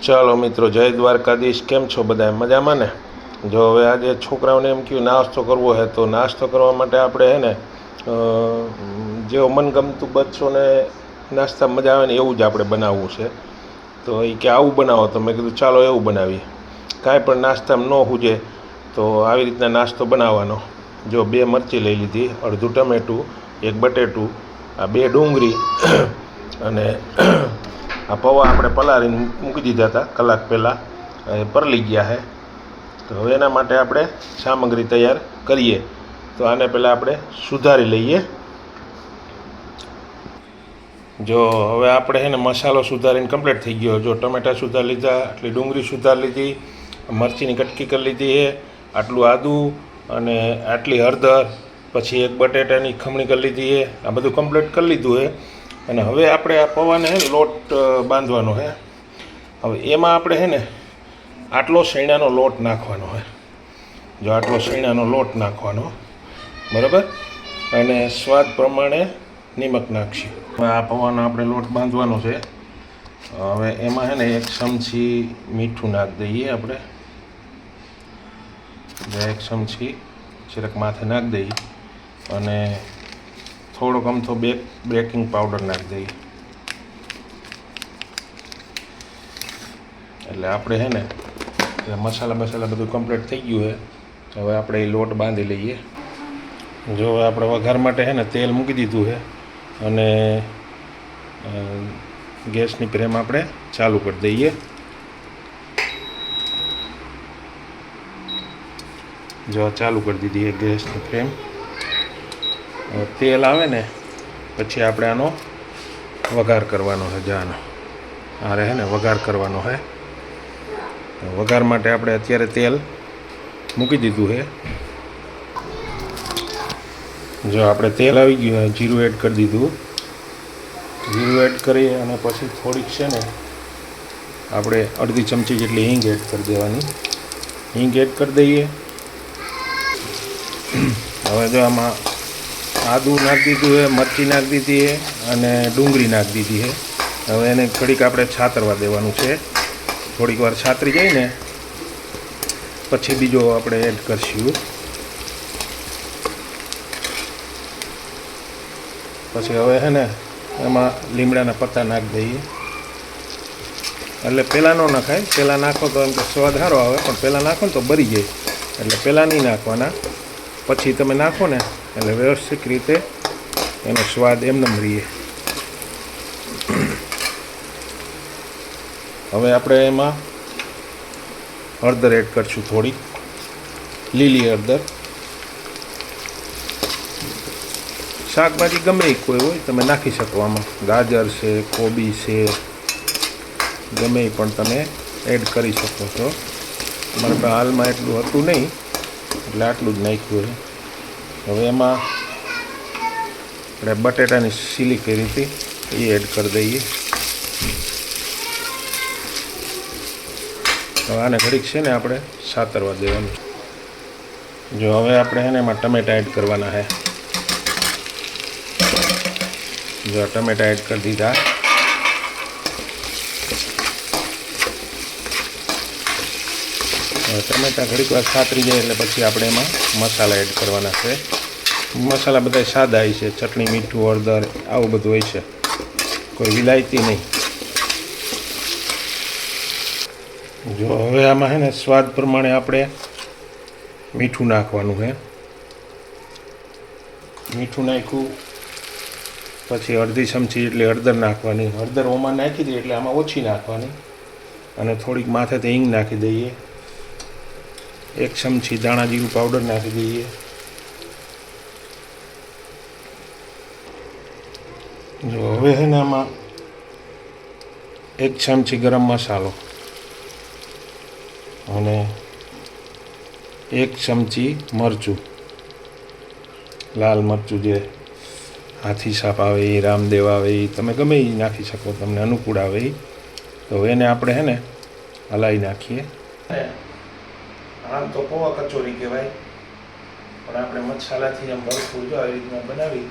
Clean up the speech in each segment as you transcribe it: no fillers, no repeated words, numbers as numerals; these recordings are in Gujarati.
ચાલો મિત્રો, જય દ્વારકાધીશ. કેમ છો બધા? મજામાં ને? જો હવે આજે છોકરાઓને એમ કહ્યું નાસ્તો કરવો છે, તો નાસ્તો કરવા માટે આપણે હે ને જેવો મનગમતું બચ્ચોને નાસ્તા મજા આવે ને એવું જ આપણે બનાવવું છે. તો એ કે આવું બનાવો, તો મેં કીધું ચાલો એવું બનાવીએ. કાંઈ પણ નાસ્તામાં ન સૂજે તો આવી રીતના નાસ્તો બનાવવાનો. જો 2 મરચી લઈ લીધી, અડધું ટમેટું, 1 બટેટું, આ 2 ડુંગળી અને આ પૌવા આપણે પલાળીને મૂકી દીધા હતા કલાક પહેલાં, એ પરલી ગયા છે. તો હવે એના માટે આપણે સામગ્રી તૈયાર કરીએ. તો આને પહેલાં આપણે સુધારી લઈએ. જો હવે આપણે છે ને મસાલો સુધારીને કમ્પ્લીટ થઈ ગયો. જો ટમેટા સુધારી લીધા, આટલી ડુંગળી સુધારી લીધી, મરચીની કટકી કરી લીધી છે, આટલું આદું અને આટલી હળદર, પછી 1 બટેટાની ખમણી કરી લીધી છે. આ બધું કમ્પ્લીટ કરી લીધું છે. અને હવે આપણે આ પૌવાને છે ને લોટ બાંધવાનો છે. હવે એમાં આપણે છે ને આટલો શેણાનો લોટ નાખવાનો છે. જો આટલો શેણાનો લોટ નાખવાનો, બરાબર. અને સ્વાદ પ્રમાણે નિમક નાખશું. આ પૌવાનો આપણે લોટ બાંધવાનો છે. હવે એમાં છે ને 1 ચમચી મીઠું નાખી દઈએ આપણે. 1 ચમચી જરાક માથે નાખી દઈએ અને થોડોક અમથો બેકિંગ પાવડર નાખી દઈએ. એટલે આપણે છે ને મસાલા બધું કમ્પ્લીટ થઈ ગયું છે. હવે આપણે એ લોટ બાંધી લઈએ. જો આપણે વઘાર માટે છે ને તેલ મૂકી દીધું છે અને ગેસની ફ્લેમ આપણે ચાલુ કરી દઈએ. જો ચાલુ કરી દીધી છે ગેસની ફ્લેમ. તેલ આવે ને પછી આપણે આનો વઘાર કરવાનો છે. જાનો આરે છે ને વઘાર કરવાનો છે. વઘાર માટે આપણે અત્યારે તેલ મૂકી દીધું છે. જો આપણે તેલ આવી ગયું, જીરું એડ કરી દીધું. જીરું એડ કરી અને પછી થોડીક છે ને આપણે અડધી ચમચી જેટલી હિંગ એડ કરી દેવાની. હિંગ એડ કરી દઈએ. હવે જો આમાં આદું નાખી દીધું છે, મરચી નાખી દીધી છે અને ડુંગળી નાખી દીધી છે. હવે એને ઘડીક આપણે છાતરવા દેવાનું છે. થોડીક વાર છાતરી જાય ને પછી બીજો આપણે એડ કરીશું. પછી હવે છે ને એમાં લીમડાના પત્તા નાખી દઈએ. એટલે પહેલાં ન નાખાય, પહેલાં નાખો તો એમ કે સ્વાદ સારો આવે, પણ પહેલાં નાખો ને તો બળી જાય. એટલે પહેલાં નહીં નાખવાના, પછી તમે નાખો ને એટલે વ્યવસ્થિત રીતે એનો સ્વાદ એમને રહીએ. હવે આપણે એમાં હળદર એડ કરીશું, થોડી લીલી હળદર. શાકભાજી ગમે એ કોઈ હોય તમે નાખી શકો આમાં. ગાજર છે, કોબી છે, ગમે એ પણ તમે એડ કરી શકો છો. અમારે તો હાલમાં એટલું હતું નહીં એટલે આટલું જ નાખ્યું છે. હવે એમાં આપણે બટેટાની સીલી કરી હતી એ એડ કરી દઈએ. હવે આને ઘડીક છે ને આપણે સાતરવા દેવાનું. જો હવે આપણે છે ને એમાં ટમેટા એડ કરવાના છે. જો ટમેટા એડ કરી દીધા. ટમેટા ઘડીક વાર સાતરી જાય એટલે પછી આપણે એમાં મસાલા એડ કરવાના છે. મસાલા બધા સાદા હોય છે, ચટણી, મીઠું, હળદર આવું બધું હોય છે, કોઈ વિલાયતી નહીં. જો હવે આમાં છે ને સ્વાદ પ્રમાણે આપણે મીઠું નાખવાનું છે. મીઠું નાખ્યું પછી અડધી ચમચી જેટલી હળદર નાખવાની. હળદર ઓમાં નાખી દઈએ એટલે આમાં ઓછી નાખવાની. અને થોડીક માથેથી હિંગ નાખી દઈએ. 1 ચમચી દાણા જીરું પાવડર નાખી દઈએ. જો હવે છે ને આમાં 1 ચમચી ગરમ મસાલો અને 1 ચમચી મરચું, લાલ મરચું જે હાથી સાપ આવે એ, રામદેવ આવે એ, તમે ગમે એ નાખી શકો, તમને અનુકૂળ આવે એ. તો એને આપણે છે ને હલાવી નાખીએ. આમ તો પૌવા કચોરી કહેવાય, પણ આપણે મસાલાથી આમ ભરપૂર જો આવી રીતના બનાવી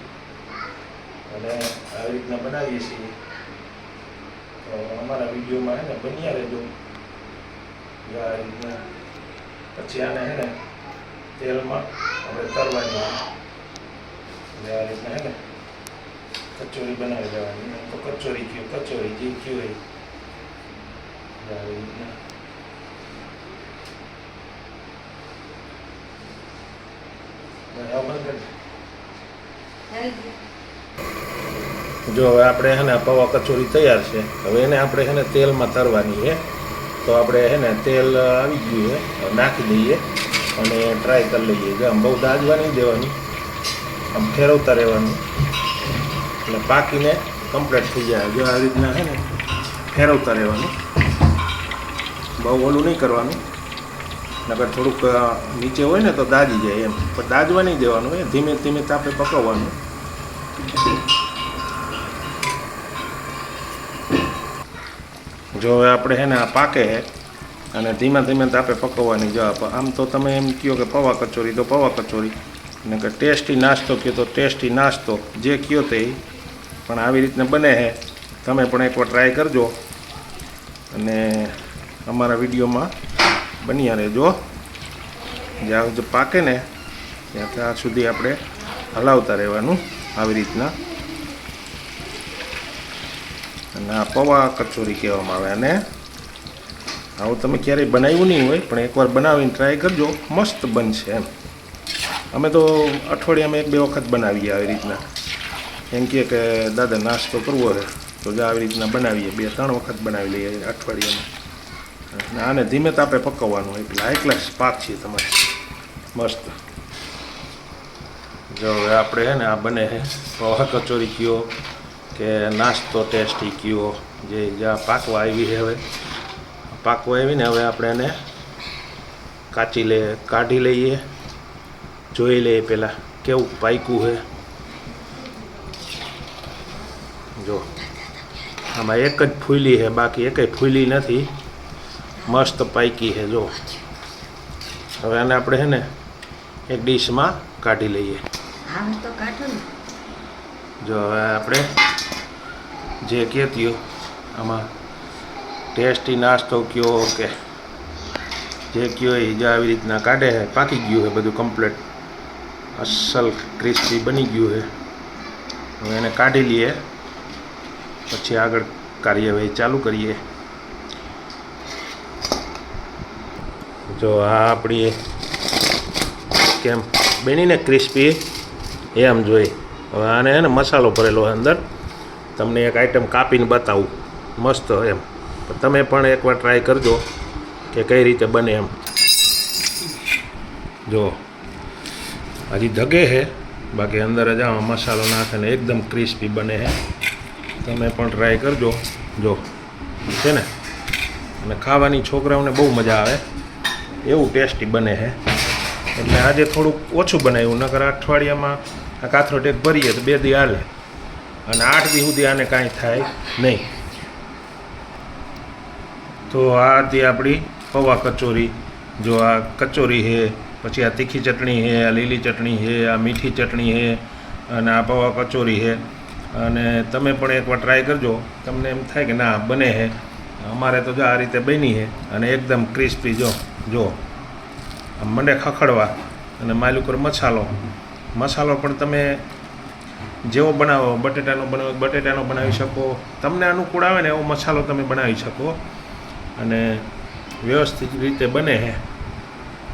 અને આવી રીતના બનાવીએ છીએ. તો અમારા વિડીયોમાં હે ને બન્યા રહેજો. આ રીતના પછી આને હે ને તેલમાં આપણે તરવાની. આ રીતના હે ને કચોરી બનાવી દેવાની. તો કચોરી કયો કચોરી જે કયો એ આ રીતના. જો હવે આપણે હે ને પૌવા કચોરી તૈયાર છે. હવે એને આપણે હે ને તેલમાં તરવાની છે. તો આપણે હે ને તેલ આવી ગયું છે, નાખી દઈએ અને ટ્રાય કરી લઈએ. જો આમ બહુ દાજવા નહીં દેવાની, આમ ફેરવતા રહેવાનું એટલે પાકીને કમ્પ્લીટ થઈ જાય. જો આ રીતના હે ને ફેરવતા રહેવાનું, બહુ ઓલું નહીં કરવાનું, નકર થોડુંક નીચે હોય ને તો દાજી જાય એમ. પણ દાજવા નહીં દેવાનું, એ ધીમે ધીમે તાપે પકવવાનું. જો હવે આપણે હે ને આ પાકે છે અને ધીમે ધીમે તાપે પકવવાની. જો આમ તો તમે એમ કહો કે પૌવા કચોરી તો પૌવા કચોરી, ને કે ટેસ્ટી નાસ્તો કહો તો ટેસ્ટી નાસ્તો, જે કહો તે. પણ આવી રીતના બને છે. તમે પણ એકવાર ટ્રાય કરજો અને અમારા વિડીયોમાં બન્યા રહેજો. જ્યાં પાકે ને ત્યાં સુધી આપણે હલાવતા રહેવાનું આવી રીતના. અને આ પૌવા કચોરી કહેવામાં આવે. અને આવું તમે ક્યારેય બનાવ્યું નહીં હોય, પણ એકવાર બનાવીને ટ્રાય કરજો, મસ્ત બનશે એમ. અમે તો અઠવાડિયામાં 1-2 વખત બનાવીએ આવી રીતના. એમ કહે કે દાદા નાસ્તો કરવો છે તો જ આવી રીતના બનાવીએ. 2-3 વખત બનાવી લઈએ અઠવાડિયામાં. અને આને ધીમે તાપે પકવવાનું, એટલે હાઈ ક્લાસ પાક છે તમારે મસ્ત. જો હવે આપણે છે ને આ બને છે પૌવા કચોરી કયો કે નાસ્તો ટેસ્ટી કયો, જે જ્યાં પાકવા આવી છે. હવે પાકવા આવીને હવે આપણે એને કાઢી લઈએ, જોઈ લઈએ પહેલાં કેવું પાક્યું છે. જો આમાં એક જ ફૂલી છે, બાકી એકેય ફૂલી નથી, મસ્ત પાકી છે. જો હવે આને આપણે છે ને એક ડીશમાં કાઢી લઈએ. જો હવે આપણે જે કહેતી આમાં ટેસ્ટી નાસ્તો કયો કે જે કયો એ જે આવી રીતના કાઢે છે. પાકી ગયું છે બધું કમ્પ્લીટ, અસલ ક્રિસ્પી બની ગયું છે. હવે એને કાઢી લઈએ, પછી આગળ કાર્યવાહી ચાલુ કરીએ. જો આ આપણી કેમ બનીને ક્રિસ્પી એમ જોઈ. હવે આને હે ને મસાલો ભરેલો અંદર, તમને એક આઈટમ કાપીને બતાવું મસ્ત એમ. તમે પણ એકવાર ટ્રાય કરજો કે કઈ રીતે બને એમ. જો હજી ધગે છે, બાકી અંદર જ આમાં મસાલો નાખે ને એકદમ ક્રિસ્પી બને છે. તમે પણ ટ્રાય કરજો. જો છે ને, અને ખાવાની છોકરાઓને બહુ મજા આવે એવું ટેસ્ટી બને છે. એટલે આજે થોડુંક ઓછું બનાવ્યું, નકર અઠવાડિયામાં આ કાથરોટ એક ભરીએ તો 2 દી હાલે, અને 8 દી સુધી આને કાંઈ થાય નહીં. તો આ હતી આપણી પૌવા કચોરી. જો આ કચોરી છે, પછી આ તીખી ચટણી છે, આ લીલી ચટણી છે, આ મીઠી ચટણી છે, અને આ પૌવા કચોરી છે. અને તમે પણ એકવાર ટ્રાય કરજો, તમને એમ થાય કે ના બને છે. અમારે તો જો આ રીતે બની છે અને એકદમ ક્રિસ્પી. જો આમ મંડે ખખડવા. અને માલ ઉપર મસાલો પણ તમે જેવો બનાવો, બટેટાનો બનાવો બટેટાનો બનાવી શકો, તમને અનુકૂળ આવે ને એવો મસાલો તમે બનાવી શકો. અને વ્યવસ્થિત રીતે બને છે.